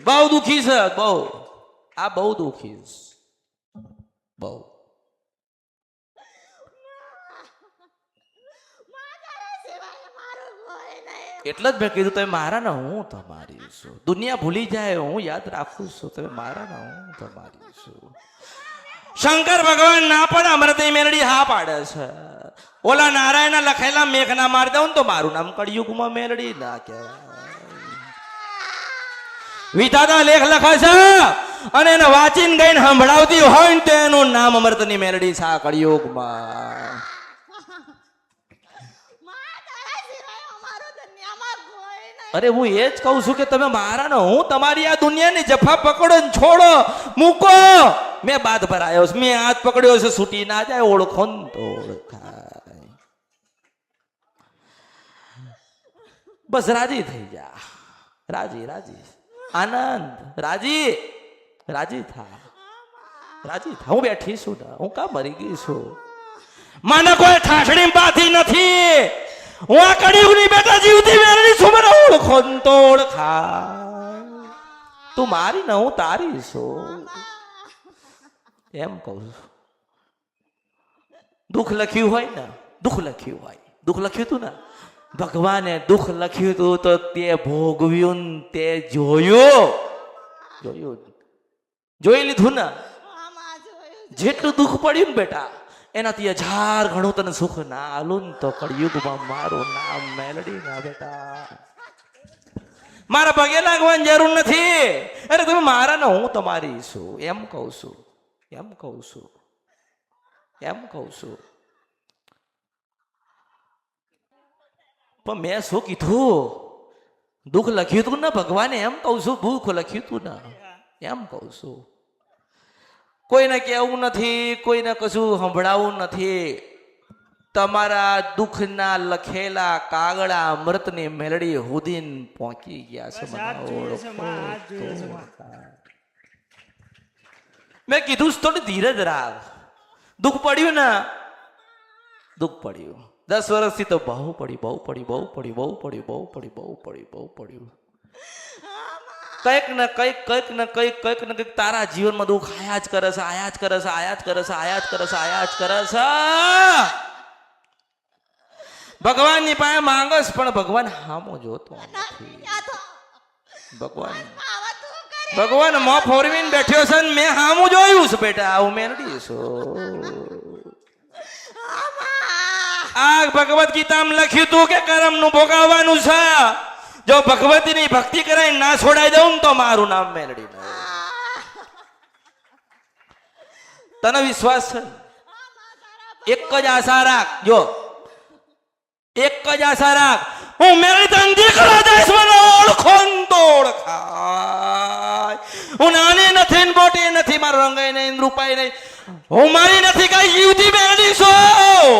બહુ દુખી છે, બહુ આ બહુ દુખી છે, બહુ. એટલે જ મેં કીધું તમે મારા ને હું તમારી છું. દુનિયા ભૂલી જાય હું યાદ રાખું છું. તમે મારા ને હું તમારી છું. શંકર ભગવાન ના પણ અમૃતની મેલડી હા પાડે છે. ઓલા નારાયણ લખેલા મેઘ ના મારી દઉં તો મારું નામ કળિયુગમાં મેલડી ના કહેવાય. વિધાતા લેખ લખે છે અને એને વાંચીને ગઈને સંભળાવતી હોય ને તો એનું નામ અમૃતની મેલડી છે કળિયુગમાં. અરે હું એ જ કહું છું કે તમે મારા ને હું તમારી આ દુનિયાની જફા પકડો ને છોડો મૂકો. મેં બાદ ભરાયો છે, મેં હાથ પકડ્યો છે, છૂટી ના જાય. ઓળખો ને તો ઓળખાય. બસ રાજી થઈ જા. રાજી રાજી આનંદ રાજી રાજી થા, રાજી થા. હું બેઠી છું ને, હું કા મરી ગઈ છું. મને કોઈ ઠાઠડી બાથી નથી. હું આ કળિયુગની બેટા જીવતી મેળવી છું. મને ઓળખો ને તો ઓળખાય. તું મારી ને હું તારી છું એમ કહું છું. દુઃખ લખ્યું હોય ને, દુઃખ લખ્યું હોય, દુઃખ લખ્યું તું ને, ભગવાને દુઃખ લખ્યું તું તો તે ભોગવ્યું ને તે જોયું, જોયું જોઈ લીધું ને. જેટલું દુઃખ પડ્યું ને બેટા એનાથી 1000 ગણું તને સુખ ના આલું ને તો કળિયુગમાં મારું નામ મેલડી ના બેટા. મારા પગે લાગવાની જરૂર નથી. અરે તમે મારા ને હું તમારી છું એમ કહું છું, એમ કહું છું, એમ કહું છું. પણ મેં શું કીધું? દુઃખ લખ્યું તું ને ભગવાને એમ કહું છું. દુઃખ લખ્યું તું ને એમ કહું છું. કોઈને કહેવું નથી, કોઈને કશું સંભળાવું નથી. તમારા દુઃખના લખેલા કાગડા અમૃતની મેલડી હુદીન પહોંચી ગયા છે. મેં કીધું થોડી ધીરજ રાખ. દુઃખ પડ્યું ને, દુઃખ પડ્યું. 10 વર્ષથી તો બહુ પડ્યું, બહુ પડ્યું, બહુ પડ્યું, બહુ પડ્યું, બહુ પડ્યું, બહુ પડ્યું, બહુ પડ્યું. કંઈક ને કંઈક, કંઈક ને કંઈક, કંઈક ને કંઈક તારા જીવનમાં દુઃખ આયા જ કરે છે, આયા જ કરે છે, આયા જ કરે છે, આયા જ કરે છે, આયા જ કરે છે. ભગવાનની પાસે માંગસ પણ ભગવાન હામો જોતો નથી. ભગવાન મોં ફોરવીને બેઠ્યો છે ને મેં હામું જોયું છે બેટા. હું મેલડી છું. આ ભગવદ ગીતામાં લખ્યું તું કે કર્મનું ભોગવવાનું છે. જો ભગવતીની ભક્તિ કરાય ના છોડાઈ દઉં તો મારું નામ મેલડી નહીં. તને વિશ્વાસ છે? એક જ આશા રાખ. જો એક જ આશા રાખ. હું મેલડી તને દીકરો દઈશ. મને ઓળખો ને તો ઓળખાય. હું નાની નથી ને મોટી નથી. મારો રંગાઈ નહીં, રૂપાઈ નહીં. હું મારી નથી કઈ જીવતી મેલડી છું.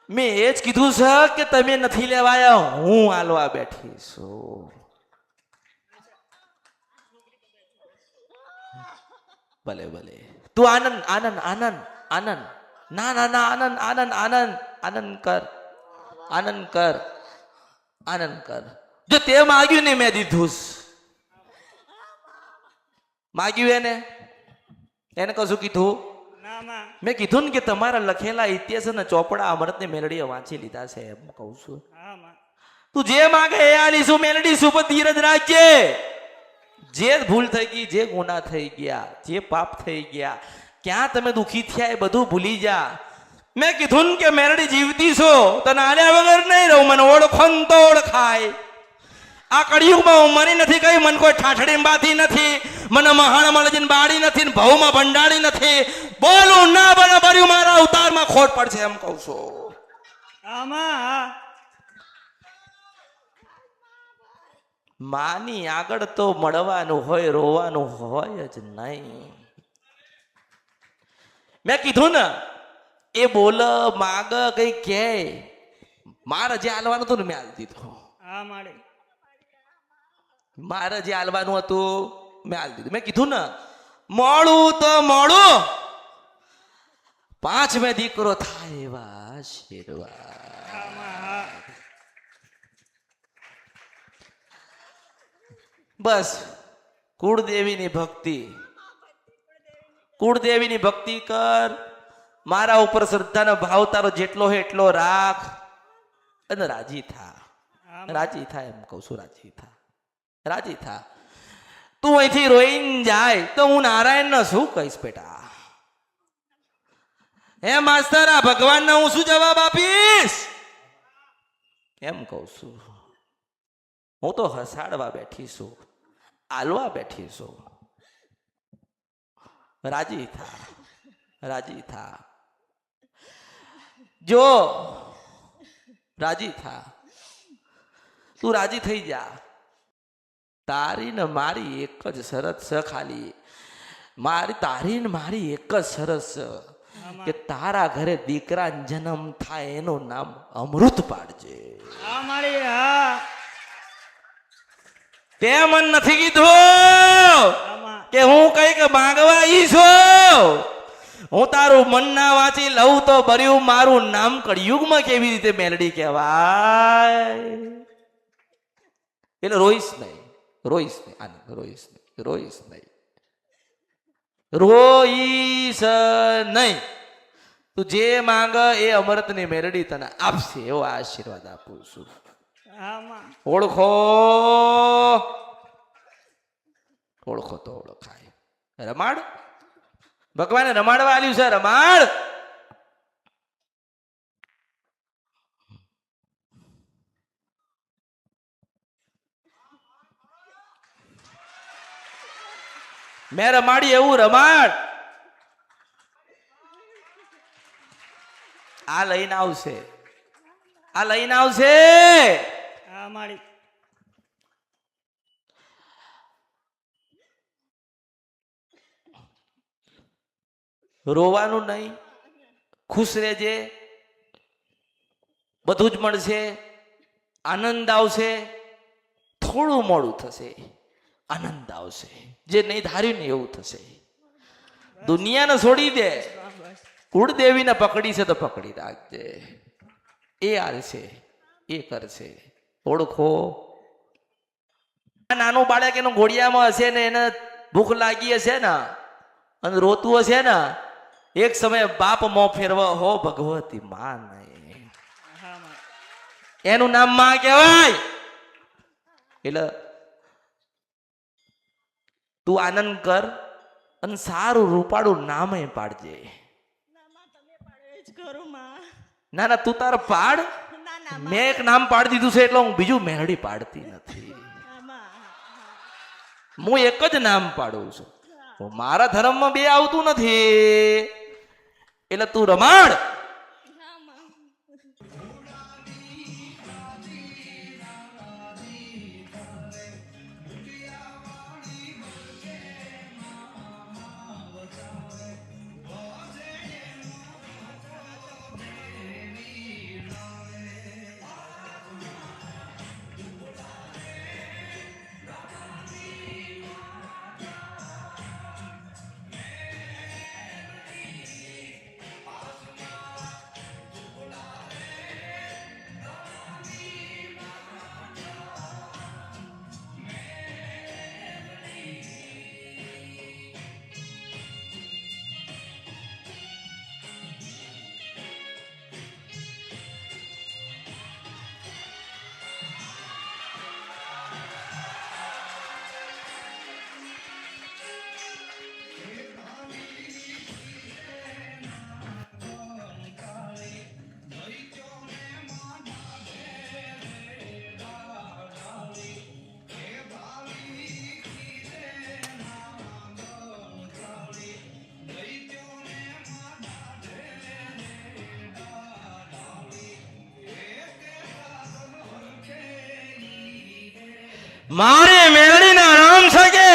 મેં એ જ કીધું છે કે તમે નથી લેવાયા, હું હાલવા બેઠી છું. ભલે ભલે તું આનંદ આનંદ આનંદ આનંદ ના ના ના આનંદ આનંદ આનંદ આનંદ કર, આનંદ કર, આનંદ કર. જો તે માગ્યું ને મેં દીધું. માગ્યું એને કશું કીધું? મેં કીધું ને કે તમારા લખેલા ઇતિહાસ અને ચોપડા અમૃતની મેલડીએ વાંચી લીધા છે એમ કહું છું. તું જે માગે એ આલીશું મેલડી શું. પણ ધીરજ રાખજે. જે ભૂલ થઈ ગઈ, જે ગુના થઈ ગયા, જે પાપ થઈ ગયા, ક્યાં તમે દુખી થયા એ બધું ભૂલી જા. મેં કીધું ને કે મેલડી જીવતી છો, તને આલ્યા વગર નહીં રહું. મને ઓળખો ને તો ઓળખાય. આ કળિયુગમાં હું મરી નથી કઈ. મને કોઈ ઠાઠડી બાથી નથી. મને મહાણ મળજીને બાળી નથી ને ભાવમાં ભંડાળી નથી. બોલું ના બરાબર્યું મારા અવતારમાં ખોટ પડશે એમ કહું છું. માની આગળ તો મળવાનું હોય, રોવાનું હોય જ નહીં. મેં કીધું ને એ બોલ માગ કઈ કે મારે જે હાલવાનું હતું ને મેં હાલ દીધું. મારે જે હાલવાનું હતું મેં હાલ દીધું. મેં કીધું ને મોડું તો મોડું, 5 દીકરો થાય એવા આશીર્વાદ. બસ કુળદેવીની ભક્તિ, કુળદેવીની ભક્તિ કર, મારા ઉપર શ્રદ્ધાનો ભાવ તારો જેટલો હોય એટલો રાખ અને રાજી થા, રાજી થા, એમ કહું છું, રાજી થા, રાજી થા. તું અહીંથી રોઈને જાય તો હું નારાયણને શું કહીશ બેટા? હે માસ્તર, આ ભગવાનને હું શું જવાબ આપીશ? એમ કહું છું. હું તો હસાડવા બેઠી છું, આલવા બેઠી છું. રાજી થા, રાજી થા, જો રાજી થા, તું રાજી થઈ જા. તારી ને મારી એક જ શરત છે, ખાલી મારી, તારી ને મારી એક જ શરત છે કે તારા ઘરે દીકરા જન્મ થાય એનું નામ અમૃત પાડજે. તે મન નથી કીધું કે હું કઈક માંગવા ઈ છું. હું તારું મન ના વાંચી લઉં તો બર્યું મારું નામ કળિયુગમાં કેવી રીતે મેલડી કહેવાય. એટલે રોઈશ નહીં, રોઈશ નહીં, આનંદ રોઈશ નહીં, રોઈશ નહીં, રોઈશ નહીં. તું જે માંગ એ અમૃતની મેલડી તને આપશે એવો આશીર્વાદ આપું છું. ઓળખો, ઓળખો તો ઓળખાય. રમાડ, ભગવાને રમાડવા આલ્યું છે, રમાડ. મેં રમાડી એવું રમાડ. આ લઈને આવશે, આ લઈને આવશે. રોવાનું નહીં, ખુશ રહેજે, બધું જ મળશે, આનંદ આવશે. થોડું મોડું થશે, આનંદ આવશે. જે નહીં ધાર્યું ને એવું થશે. દુનિયાને છોડી દે, કુળદેવીને પકડી છે તો પકડી રાખજે. એ આવશે, એ કરશે. ઓળખો. નાનું બાળક એનું ઘોડિયામાં હશે ને એને ભૂખ લાગી હશે ને અને રોતું હશે ને, એક સમયે બાપ મોં ફેરવા હો ભગવતી માં નહીં, એનું નામ માં કહેવાય. એટલે તું આનંદ કર અને સારું રૂપાળું નામે પાડજે. ના ના, તું તાર પાડ. મેં એક નામ પાડી દીધું છે એટલે હું બીજું મેળડી પાડતી નથી. હું એક જ નામ પાડું છું. મારા ધર્મમાં બે આવતું નથી. એટલે તું રમાડ. મારે મેળડીના નામ શકે.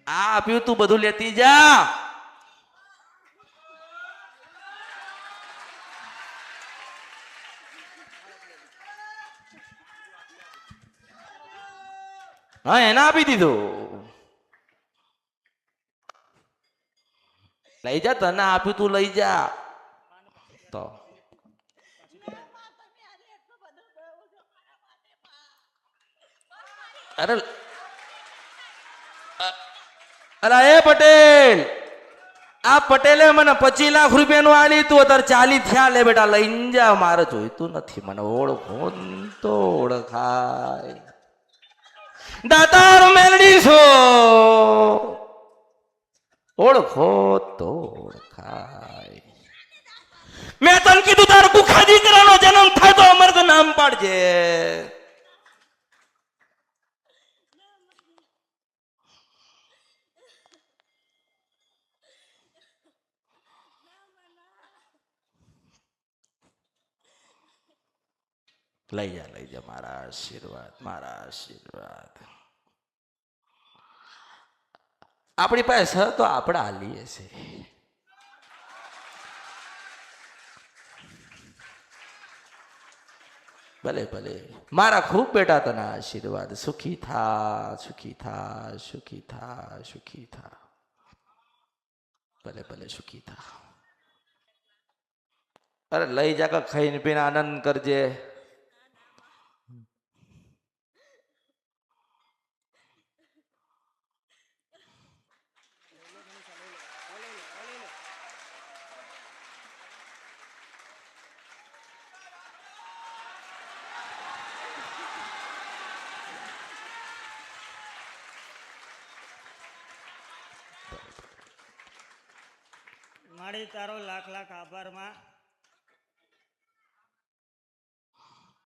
આ આપ્યું તું બધું લેતી જા. હા એને આપી દીધું. લઈ જા, તને આપ્યું તું લઈ જા. તો અરે અલા એ પટેલ, આ પટેલે મને 25 લાખ રૂપિયાનું આલી તું, અત્યારે 40 થયા. લે બેટા લઈને જા, મારે જોઈતું નથી. મને ઓળખો તો ઓળખાય. દાતાર મેલડી છો, ઓળખો તો ઓળખાય. મેં તને કીધું તાર કુખા દીકરાનો જન્મ થાય તો અમર તો નામ પાડજે. લઈ જા મારા આશીર્વાદ, મારા આશીર્વાદ. આપણી પાસે તો આપણે હાલીએ છીએ. ભલે ભલે મારા ખૂબ બેટા, તને આશીર્વાદ. સુખી થા, સુખી થા, સુખી થા, સુખી થા. ભલે ભલે સુખી થા. અરે લઈ જા, કે ખાઈને પીને આનંદ કરજે. મારી તારો લાખ લાખ આભાર માં.